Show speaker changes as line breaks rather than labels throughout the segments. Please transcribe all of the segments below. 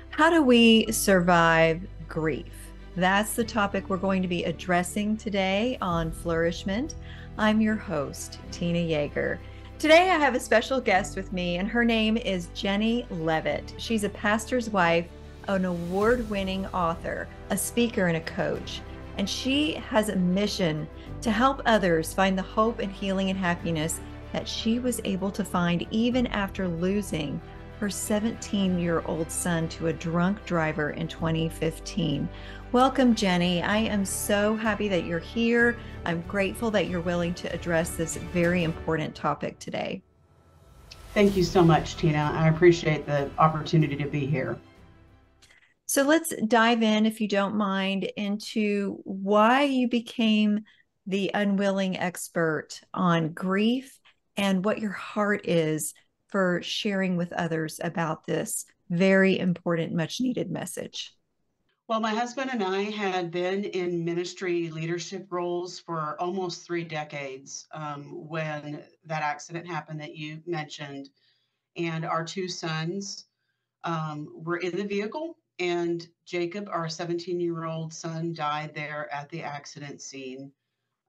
How do we survive grief? That's the topic we're going to be addressing today on Flourish-Meant. I'm your host, Tina Yeager. Today, I have a special guest with me, and her name is Jenny Leavitt. She's a pastor's wife, an award-winning author, a speaker, and a coach. And she has a mission to help others find the hope and healing and happiness that she was able to find even after losing her 17-year-old son to a drunk driver in 2015. Welcome, Jenny. I am so happy that you're here. I'm grateful that you're willing to address this very important topic today.
Thank you so much, Tina. I appreciate the opportunity to be here.
So let's dive in, if you don't mind, into why you became the unwilling expert on grief and what your heart is for sharing with others about this very important, much needed message.
Well, my husband and I had been in ministry leadership roles for almost 3 decades when that accident happened that you mentioned. And our two sons were in the vehicle, and Jacob, our 17-year-old son, died there at the accident scene.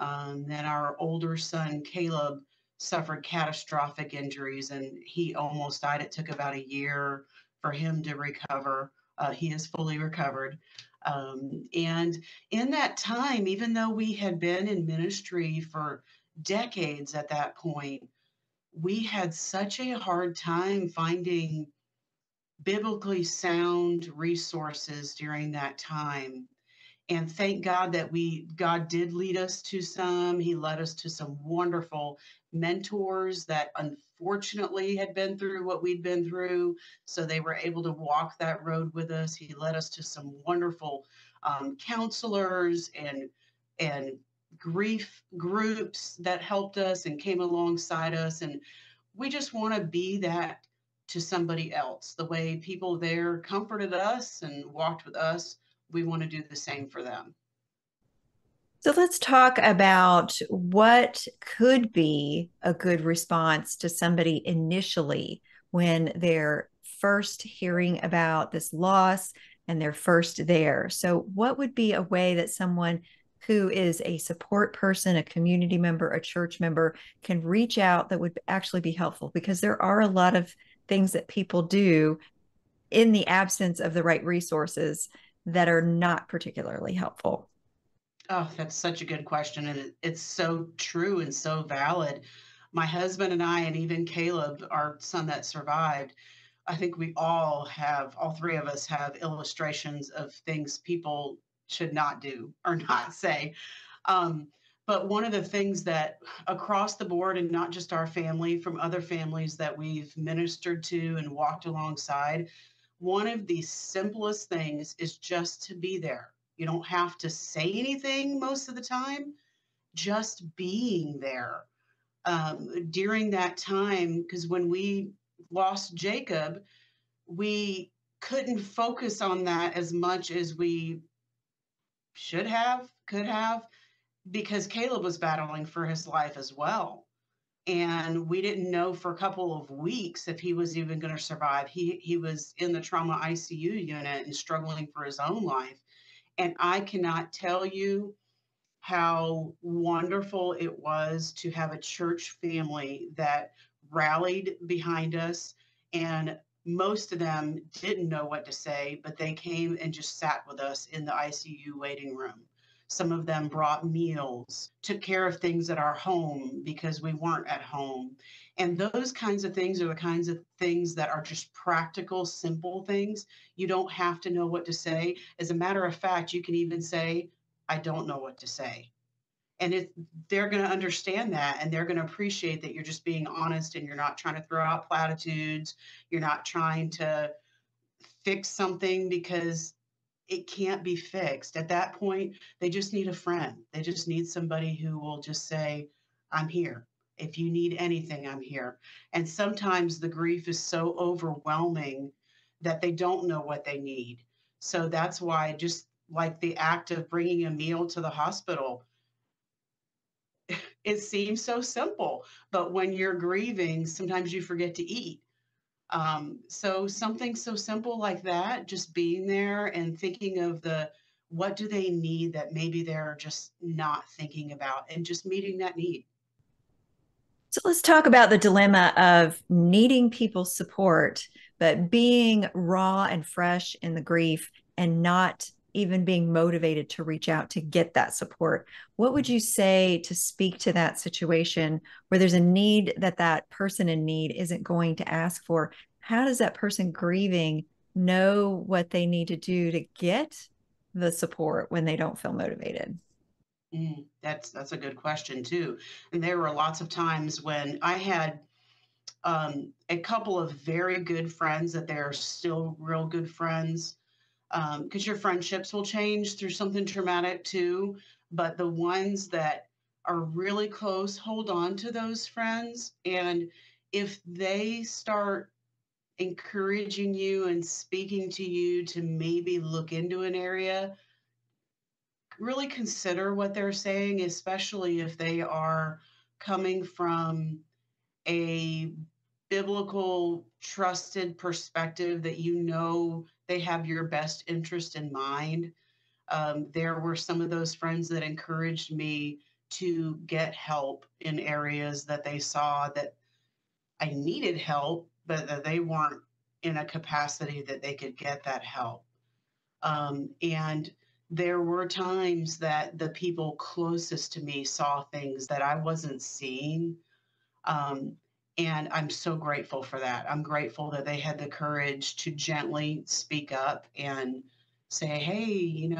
Then our older son, Caleb, suffered catastrophic injuries and he almost died. It took about a year for him to recover. He is fully recovered. And in that time, even though we had been in ministry for decades at that point, we had such a hard time finding biblically sound resources during that time. And thank God that God did lead us to some. He led us to some wonderful mentors that unfortunately had been through what we'd been through. So they were able to walk that road with us. He led us to some wonderful counselors and grief groups that helped us and came alongside us. And we just want to be that to somebody else. The way people there comforted us and walked with us, we want to do the same for them.
So let's talk about what could be a good response to somebody initially when they're first hearing about this loss and they're first there. So, what would be a way that someone who is a support person, a community member, a church member can reach out that would actually be helpful? Because there are a lot of things that people do in the absence of the right resources that are not particularly helpful.
Oh, that's such a good question. And it's so true and so valid. My husband and I, and even Caleb, our son that survived, I think we all three of us have illustrations of things people should not do or not say. Um, but one of the things that across the board, and not just our family, from other families that we've ministered to and walked alongside, one of the simplest things is just to be there. You don't have to say anything most of the time, just being there during that time. Because when we lost Jacob, we couldn't focus on that as much as we should have, could have, because Caleb was battling for his life as well. And we didn't know for a couple of weeks if he was even going to survive. He was in the trauma ICU unit and struggling for his own life. And I cannot tell you how wonderful it was to have a church family that rallied behind us. And most of them didn't know what to say, but they came and just sat with us in the ICU waiting room. Some of them brought meals, took care of things at our home because we weren't at home. And those kinds of things are the kinds of things that are just practical, simple things. You don't have to know what to say. As a matter of fact, you can even say, I don't know what to say. And they're going to understand that and they're going to appreciate that you're just being honest and you're not trying to throw out platitudes. You're not trying to fix something because it can't be fixed. At that point, they just need a friend. They just need somebody who will just say, I'm here. If you need anything, I'm here. And sometimes the grief is so overwhelming that they don't know what they need. So that's why, just like the act of bringing a meal to the hospital, it seems so simple. But when you're grieving, sometimes you forget to eat. So something so simple like that, just being there and thinking of what do they need that maybe they're just not thinking about, and just meeting that need.
So let's talk about the dilemma of needing people's support, but being raw and fresh in the grief and not even being motivated to reach out to get that support. What would you say to speak to that situation where there's a need that that person in need isn't going to ask for? How does that person grieving know what they need to do to get the support when they don't feel motivated?
That's a good question too. And there were lots of times when I had a couple of very good friends that they're still real good friends, because your friendships will change through something traumatic too. But the ones that are really close, hold on to those friends. And if they start encouraging you and speaking to you to maybe look into an area, really consider what they're saying, especially if they are coming from a biblical, trusted perspective that you know they have your best interest in mind. There were some of those friends that encouraged me to get help in areas that they saw that I needed help, but that they weren't in a capacity that they could get that help. And there were times that the people closest to me saw things that I wasn't seeing. Um, and I'm so grateful for that. I'm grateful that they had the courage to gently speak up and say, "Hey,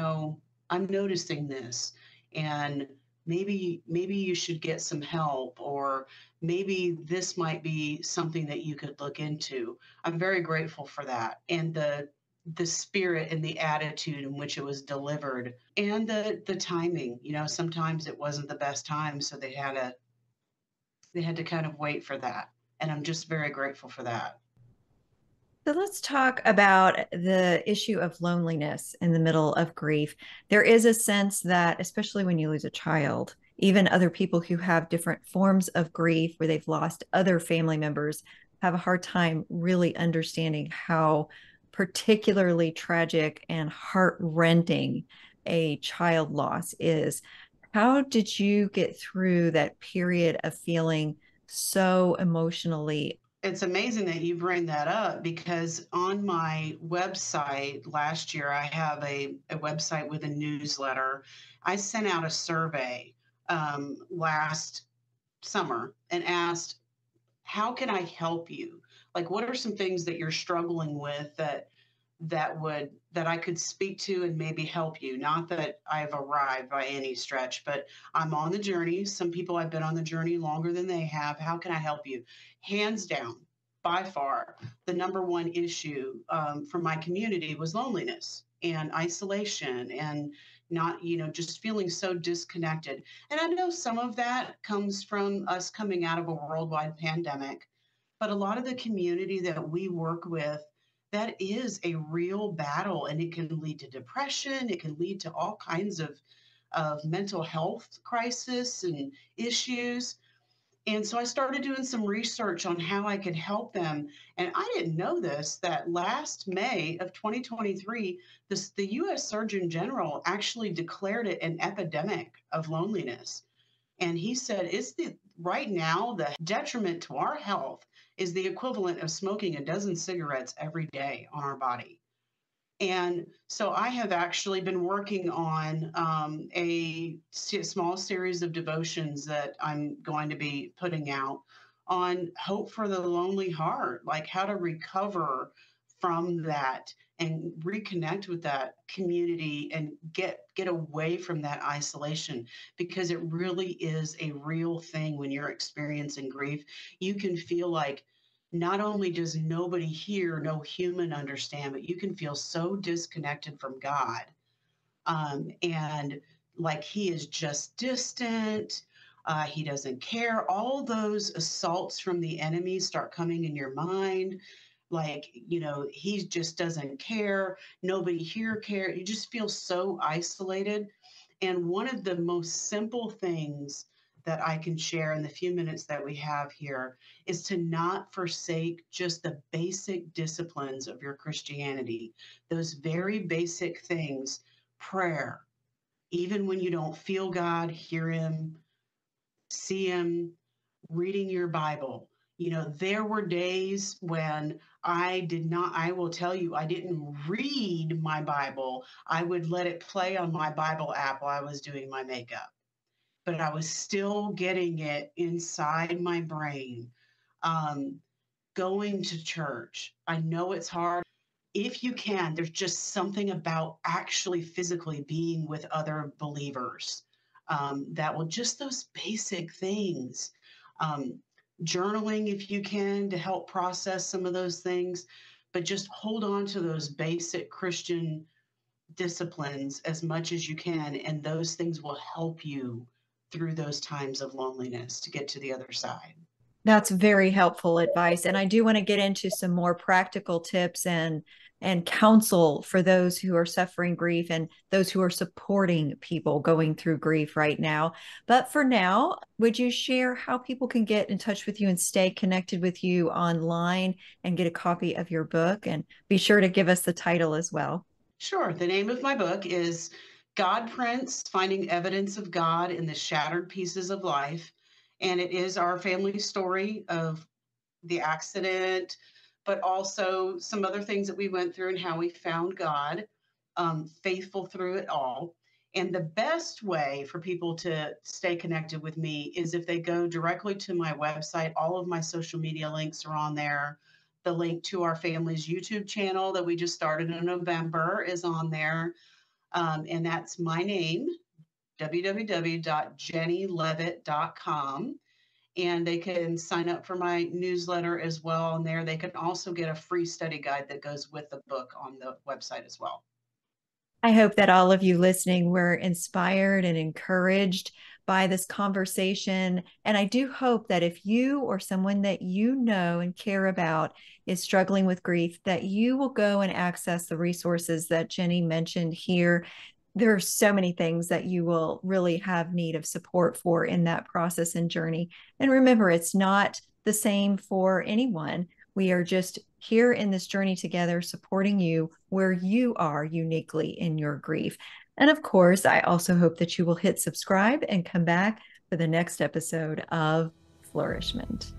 I'm noticing this, and maybe you should get some help, or maybe this might be something that you could look into." I'm very grateful for that, and the spirit and the attitude in which it was delivered, and the timing. Sometimes it wasn't the best time, so they had to kind of wait for that. And I'm just very grateful for that.
So let's talk about the issue of loneliness in the middle of grief. There is a sense that, especially when you lose a child, even other people who have different forms of grief where they've lost other family members have a hard time really understanding how particularly tragic and heart-rending a child loss is. How did you get through that period of feeling so emotionally?
It's amazing that you bring that up, because on my website last year, I have a website with a newsletter. I sent out a survey last summer and asked, how can I help you? Like, what are some things that you're struggling with that I could speak to and maybe help you? Not that I've arrived by any stretch, but I'm on the journey. Some people have been on the journey longer than they have. How can I help you? Hands down, by far, the number one issue for my community was loneliness and isolation, and not, just feeling so disconnected. And I know some of that comes from us coming out of a worldwide pandemic, but a lot of the community that we work with, that is a real battle, and it can lead to depression. It can lead to all kinds of mental health crisis and issues. And so I started doing some research on how I could help them. And I didn't know this, that last May of 2023, the US Surgeon General actually declared it an epidemic of loneliness. And he said, right now, the detriment to our health is the equivalent of smoking a dozen cigarettes every day on our body. And so I have actually been working on small series of devotions that I'm going to be putting out on hope for the lonely heart, like how to recover from that and reconnect with that community and get away from that isolation, because it really is a real thing. When you're experiencing grief, you can feel like not only does nobody here, no human understand, but you can feel so disconnected from God. And like he is just distant. He doesn't care. All those assaults from the enemy start coming in your mind. Like, he just doesn't care. Nobody here cares. You just feel so isolated. And one of the most simple things that I can share in the few minutes that we have here is to not forsake just the basic disciplines of your Christianity, those very basic things, prayer, even when you don't feel God, hear Him, see Him, reading your Bible. You know, there were days when I will tell you, I didn't read my Bible. I would let it play on my Bible app while I was doing my makeup, but I was still getting it inside my brain. Um, Going to church. I know it's hard. If you can, there's just something about actually physically being with other believers that will just those basic things. Um, Journaling, if you can, to help process some of those things, but just hold on to those basic Christian disciplines as much as you can, and those things will help you through those times of loneliness to get to the other side.
That's very helpful advice. And I do want to get into some more practical tips and counsel for those who are suffering grief and those who are supporting people going through grief right now. But for now, would you share how people can get in touch with you and stay connected with you online and get a copy of your book? And be sure to give us the title as well.
Sure. The name of my book is God Prints Finding Evidence of God in the Shattered Pieces of Life. And it is our family story of the accident, but also some other things that we went through and how we found God faithful through it all. And the best way for people to stay connected with me is if they go directly to my website. All of my social media links are on there. The link to our family's YouTube channel that we just started in November is on there. And that's my name, www.jennyleavitt.com. And they can sign up for my newsletter as well on there. They can also get a free study guide that goes with the book on the website as well.
I hope that all of you listening were inspired and encouraged by this conversation. And I do hope that if you or someone that you know and care about is struggling with grief, that you will go and access the resources that Jenny mentioned here. There are so many things that you will really have need of support for in that process and journey. And remember, it's not the same for anyone. We are just here in this journey together, supporting you where you are uniquely in your grief. And of course, I also hope that you will hit subscribe and come back for the next episode of Flourishment.